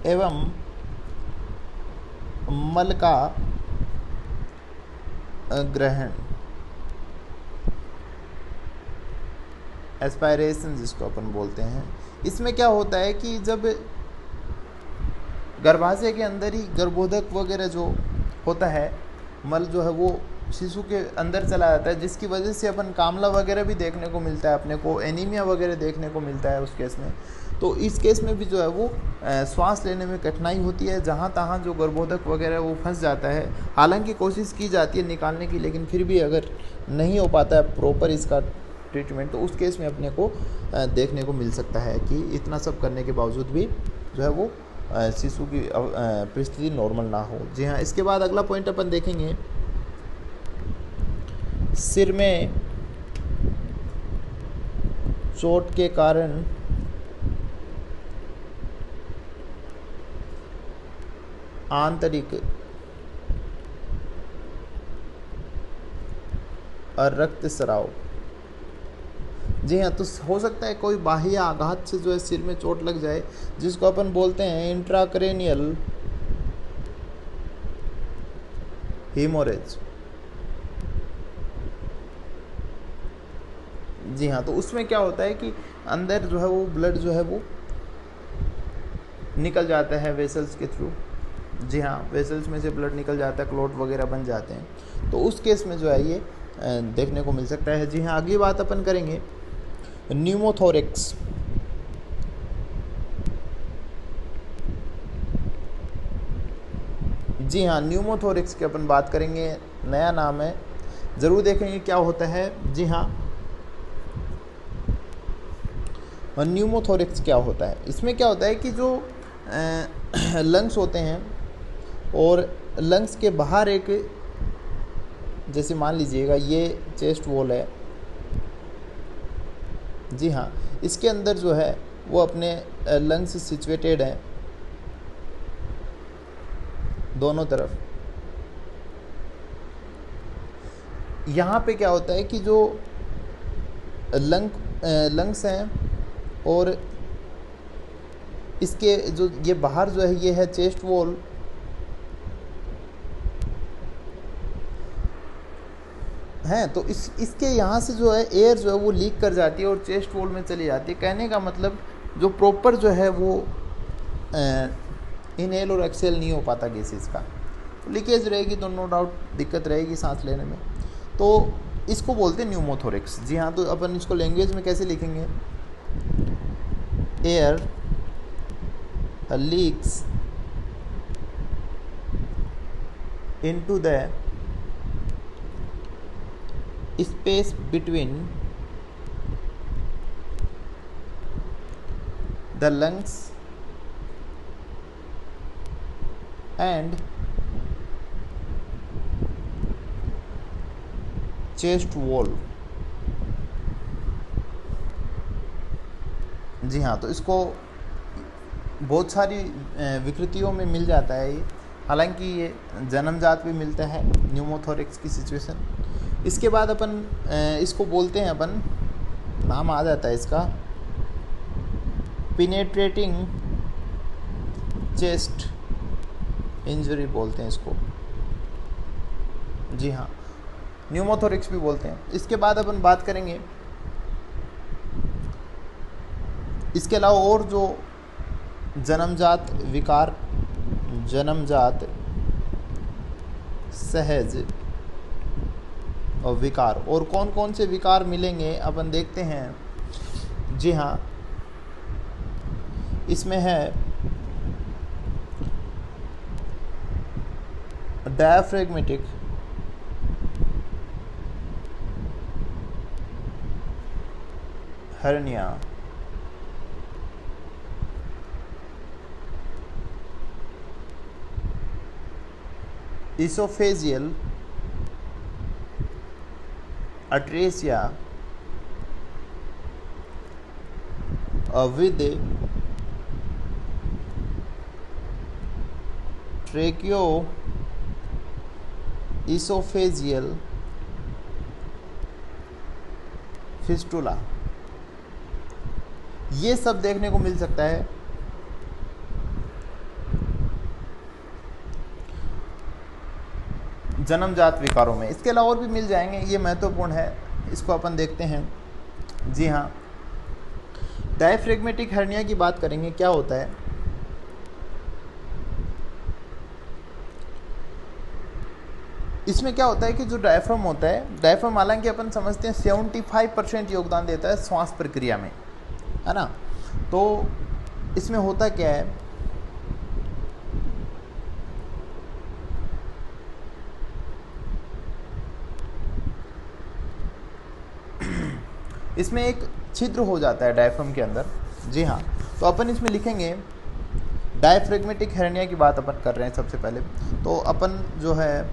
एवं मल का ग्रहण, एस्पायरेशन जिसको अपन बोलते हैं। इसमें क्या होता है कि जब गर्भाशय के अंदर ही गर्भोदक वगैरह जो होता है, मल जो है वो शिशु के अंदर चला जाता है, जिसकी वजह से अपन कामला वगैरह भी देखने को मिलता है, अपने को एनीमिया वगैरह देखने को मिलता है उस केस में। तो इस केस में भी जो है वो सांस लेने में कठिनाई होती है, जहाँ तहाँ जो गर्भोदक वगैरह वो फंस जाता है। हालांकि कोशिश की जाती है निकालने की, लेकिन फिर भी अगर नहीं हो पाता है प्रॉपर इसका ट्रीटमेंट, तो उस केस में अपने को देखने को मिल सकता है कि इतना सब करने के बावजूद भी जो है वो शिशु की परिस्थिति नॉर्मल ना हो। जी हाँ, इसके बाद अगला पॉइंट अपन देखेंगे, सिर में चोट के कारण आंतरिक रक्तस्राव। जी हाँ, तो हो सकता है कोई बाह्य आघात से जो है सिर में चोट लग जाए, जिसको अपन बोलते हैं इंट्राक्रेनियल हीमोरेज। जी हाँ, तो उसमें क्या होता है कि अंदर जो है वो ब्लड जो है वो निकल जाता है वेसल्स के थ्रू। जी हाँ, वेसल्स में से ब्लड निकल जाता है, क्लॉट वगैरह बन जाते हैं, तो उस केस में जो है ये देखने को मिल सकता है। जी हाँ, अगली बात अपन करेंगे न्यूमोथोरिक्स। जी हाँ, न्यूमोथोरिक्स की अपन बात करेंगे, नया नाम है, ज़रूर देखेंगे क्या होता है। जी हाँ, और न्यूमोथोरेक्स क्या होता है? इसमें क्या होता है कि जो लंग्स होते हैं और लंग्स के बाहर एक, जैसे मान लीजिएगा ये चेस्ट वॉल है, जी हाँ, इसके अंदर जो है वो अपने लंग्स सिचुएटेड हैं दोनों तरफ। यहाँ पे क्या होता है कि जो लंग्स हैं और इसके जो ये बाहर जो है ये है चेस्ट वॉल, हैं, तो इसके यहाँ से जो है एयर जो है वो लीक कर जाती है और चेस्ट वॉल में चली जाती है। कहने का मतलब जो प्रॉपर जो है वो इनहेल और एक्सेल नहीं हो पाता गैसेस का, तो लीकेज रहेगी तो नो डाउट दिक्कत रहेगी सांस लेने में। तो इसको बोलते हैं न्यूमोथोरेक्स। जी हाँ, तो अपन इसको लैंग्वेज में कैसे लिखेंगे? Air leaks into the space between the lungs and chest wall। जी हाँ, तो इसको बहुत सारी विकृतियों में मिल जाता है ये, हालांकि ये जन्मजात भी मिलता है न्यूमोथोरेक्स की सिचुएशन। इसके बाद अपन इसको बोलते हैं, अपन नाम आ जाता है इसका, पिनेट्रेटिंग चेस्ट इंजरी बोलते हैं इसको। जी हाँ, न्यूमोथोरेक्स भी बोलते हैं। इसके बाद अपन बात करेंगे इसके अलावा और जो जन्मजात विकार, जन्मजात सहज और विकार, और कौन कौन से विकार मिलेंगे अपन देखते हैं। जी हाँ, इसमें है diaphragmatic hernia, oesophageal atresia with tracheoesophageal fistula, ये सब देखने को मिल सकता है। जन्मजात विकारों में। इसके अलावा और भी मिल जाएंगे, ये महत्वपूर्ण है, इसको अपन देखते हैं। जी हाँ, डायफ्रेगमेटिक हर्निया की बात करेंगे। क्या होता है? इसमें क्या होता है कि जो डायफ्राम होता है, डायफ्राम हालांकि अपन समझते हैं 75% योगदान देता है श्वास प्रक्रिया में, है ना। तो इसमें होता क्या है, इसमें एक छिद्र हो जाता है डायफ्राम के अंदर। जी हाँ, तो अपन इसमें लिखेंगे डायफ्रेगमेटिक हर्निया की बात अपन कर रहे हैं। सबसे पहले तो अपन जो है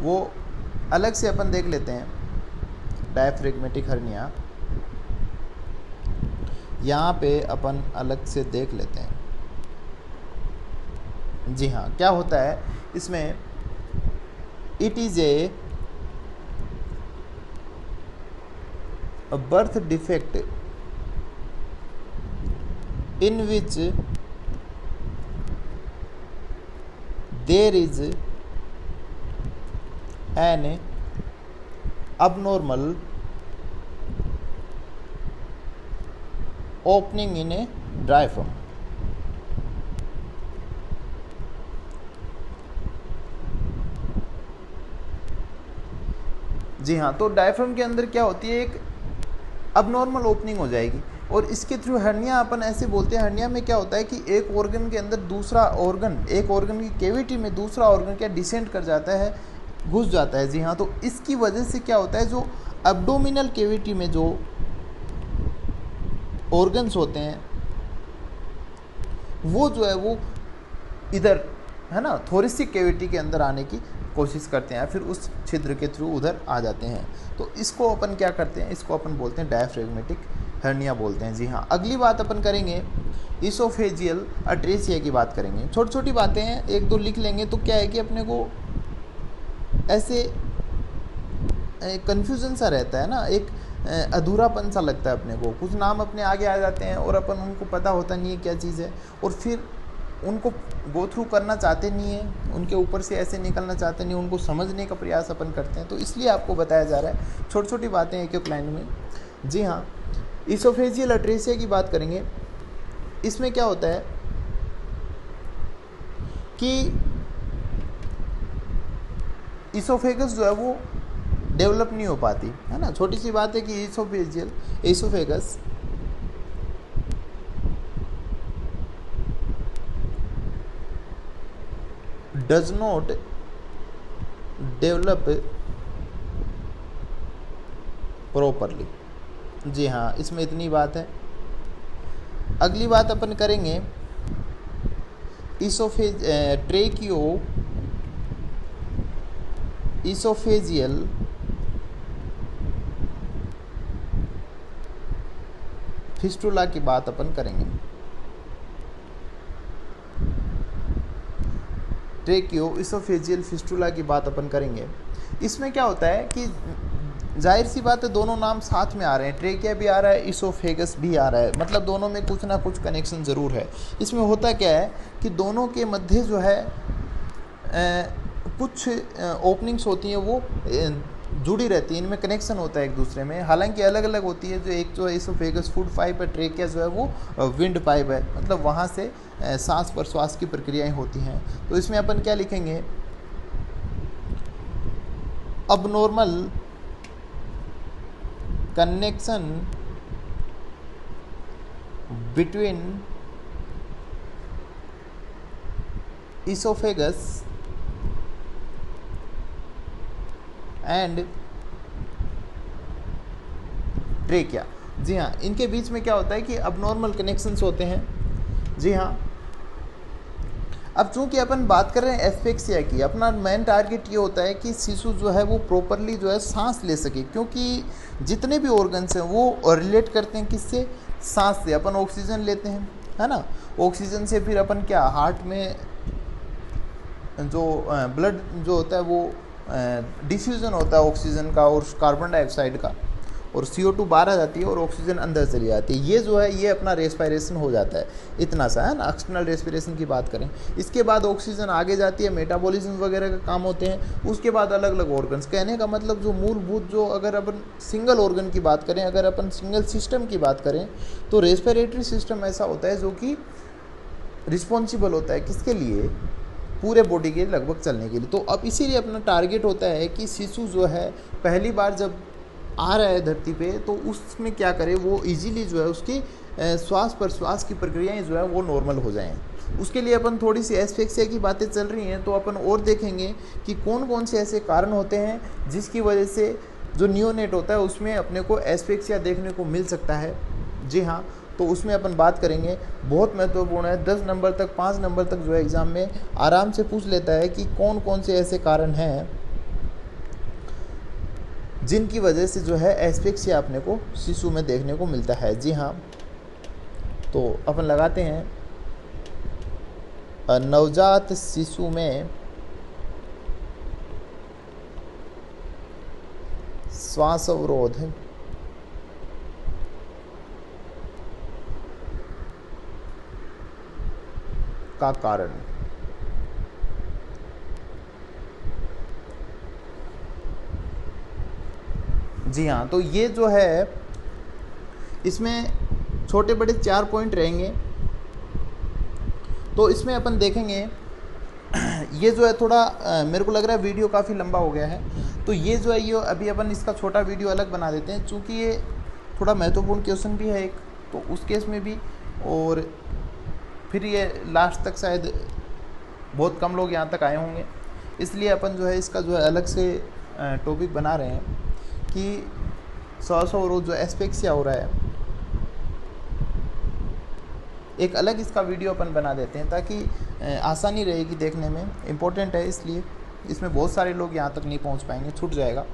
वो अलग से अपन देख लेते हैं डायफ्रेगमेटिक हर्निया, यहाँ पे अपन अलग से देख लेते हैं। जी हाँ, क्या होता है इसमें, it is a birth defect in which there is an abnormal opening in a diaphragm। जी हाँ, तो डायफ्राम के अंदर क्या होती है, एक अबनॉर्मल ओपनिंग हो जाएगी और इसके थ्रू हर्निया अपन ऐसे बोलते हैं। हर्निया में क्या होता है कि एक ऑर्गन के अंदर दूसरा ऑर्गन, एक ऑर्गन की कैविटी में दूसरा ऑर्गन क्या डिसेंड कर जाता है, घुस जाता है। जी हाँ, तो इसकी वजह से क्या होता है, जो एब्डोमिनल कैविटी में जो ऑर्गन्स होते हैं वो जो है वो इधर है ना थोरेसिक कैविटी के अंदर आने की कोशिश करते हैं, फिर उस छिद्र के थ्रू उधर आ जाते हैं। तो इसको अपन क्या करते हैं, इसको अपन बोलते हैं डायफ्रेगमेटिक हर्निया बोलते हैं। जी हाँ, अगली बात अपन करेंगे इसोफेजियल अट्रेसिया की बात करेंगे। छोटी छोटी बातें हैं, एक दो लिख लेंगे तो क्या है कि अपने को ऐसे कन्फ्यूज़न सा रहता है ना, एक अधूरापन सा लगता है अपने को। कुछ नाम अपने आगे आ जाते हैं और अपन उनको पता होता नहीं है क्या चीज़ है, और फिर उनको गो थ्रू करना चाहते नहीं हैं, उनके ऊपर से ऐसे निकलना चाहते नहीं, उनको समझने का प्रयास अपन करते हैं। तो इसलिए आपको बताया जा रहा है छोटी छोटी बातें एक एक लाइन में। जी हाँ, इसोफेजियल अट्रेसिया की बात करेंगे। इसमें क्या होता है कि इसोफेगस जो है वो डेवलप नहीं हो पाती है ना। छोटी सी बात है कि oesophagus does not develop properly. जी हाँ, इसमें इतनी बात है। अगली बात अपन करेंगे इसोफेजियल फिस्टुला की बात अपन करेंगे। इसोफेजियल फिस्टुला की बात अपन करेंगे। इसमें क्या होता है कि जाहिर सी बात है दोनों नाम साथ में आ रहे हैं, ट्रेकिया भी आ रहा है, इसोफेगस भी आ रहा है, मतलब दोनों में कुछ ना कुछ कनेक्शन ज़रूर है। इसमें होता क्या है कि दोनों के मध्य जो है कुछ ओपनिंग्स होती हैं वो जुड़ी रहती है, इनमें कनेक्शन होता है एक दूसरे में, हालांकि अलग अलग होती है। जो एक जो है इसोफेगस फूड पाइप है, ट्रेकिया जो है वो विंड पाइप है, मतलब वहाँ से सांस प्रश्वास की प्रक्रियाएं होती हैं। तो इसमें अपन क्या लिखेंगे, abnormal connection between oesophagus and trachea. जी हाँ, इनके बीच में क्या होता है कि अबनॉर्मल कनेक्शंस होते हैं। जी हाँ, अब चूंकि अपन बात कर रहे हैं एस्फिक्सिया की, अपना मेन टारगेट ये होता है कि शिशु जो है वो प्रॉपरली जो है सांस ले सके, क्योंकि जितने भी ऑर्गन्स हैं वो रिलेट करते हैं किससे, सांस से। अपन ऑक्सीजन लेते हैं है ना, ऑक्सीजन से फिर अपन क्या हार्ट में जो ब्लड जो होता है वो डिफ्यूज़न होता है ऑक्सीजन का और कार्बन डाइऑक्साइड का, और CO2 बाहर आ जाती है और ऑक्सीजन अंदर चली जाती है। ये जो है ये अपना रेस्पिरेशन हो जाता है, इतना सा है ना, एक्सटर्नल रेस्पिरेशन की बात करें। इसके बाद ऑक्सीजन आगे जाती है, मेटाबॉलिज्म वगैरह का काम होते हैं। उसके बाद अलग अलग ऑर्गन्स, कहने का मतलब जो मूलभूत जो अगर अपन सिंगल ऑर्गन की बात करें, अगर अपन सिंगल सिस्टम की बात करें, तो रेस्पिरेटरी सिस्टम ऐसा होता है जो कि रिस्पॉन्सिबल होता है किसके लिए, पूरे बॉडी के लगभग चलने के लिए। तो अब इसीलिए अपना टारगेट होता है कि शिशु जो है पहली बार जब आ रहा है धरती पे, तो उसमें क्या करे, वो इजीली जो है उसकी श्वास प्रश्वास की प्रक्रियाएं जो है वो नॉर्मल हो जाएं। उसके लिए अपन थोड़ी सी एस्फिक्सिया की बातें चल रही हैं, तो अपन और देखेंगे कि कौन कौन से ऐसे कारण होते हैं जिसकी वजह से जो नियोनेट होता है उसमें अपने को एस्फिक्सिया देखने को मिल सकता है। जी हाँ, तो उसमें अपन बात करेंगे, बहुत महत्वपूर्ण है। 10 नंबर तक 5 नंबर तक जो है एग्ज़ाम में आराम से पूछ लेता है कि कौन कौन से ऐसे कारण हैं जिनकी वजह से जो है एस्फिक्सिया अपने को शिशु में देखने को मिलता है। जी हाँ, तो अपन लगाते हैं नवजात शिशु में श्वास अवरोध का कारण। जी हाँ, तो ये जो है इसमें छोटे बड़े 4 पॉइंट रहेंगे। तो इसमें अपन देखेंगे ये जो है थोड़ा मेरे को लग रहा है वीडियो काफ़ी लंबा हो गया है, तो ये जो है ये अभी अपन इसका छोटा वीडियो अलग बना देते हैं, चूँकि ये थोड़ा महत्वपूर्ण क्वेश्चन भी है एक, तो उस केस में भी, और फिर ये लास्ट तक शायद बहुत कम लोग यहाँ तक आए होंगे, इसलिए अपन जो है इसका जो है अलग से टॉपिक बना रहे हैं कि श्वास अवरोध जो एस्फिक्सिया हो रहा है एक अलग इसका वीडियो अपन बना देते हैं ताकि आसानी रहेगी देखने में, इम्पोर्टेंट है इसलिए। इसमें बहुत सारे लोग यहाँ तक नहीं पहुँच पाएंगे, छूट जाएगा।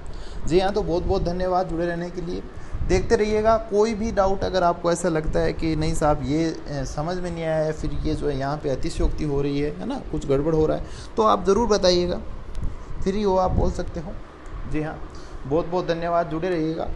जी हाँ, तो बहुत बहुत धन्यवाद जुड़े रहने के लिए, देखते रहिएगा। कोई भी डाउट अगर आपको ऐसा लगता है कि नहीं साहब ये समझ में नहीं आया है, फिर ये जो है यहाँ पे अतिशयोक्ति हो रही है ना, कुछ गड़बड़ हो रहा है, तो आप ज़रूर बताइएगा, फ्री हो आप बोल सकते हो। जी हाँ, बहुत बहुत धन्यवाद, जुड़े रहिएगा।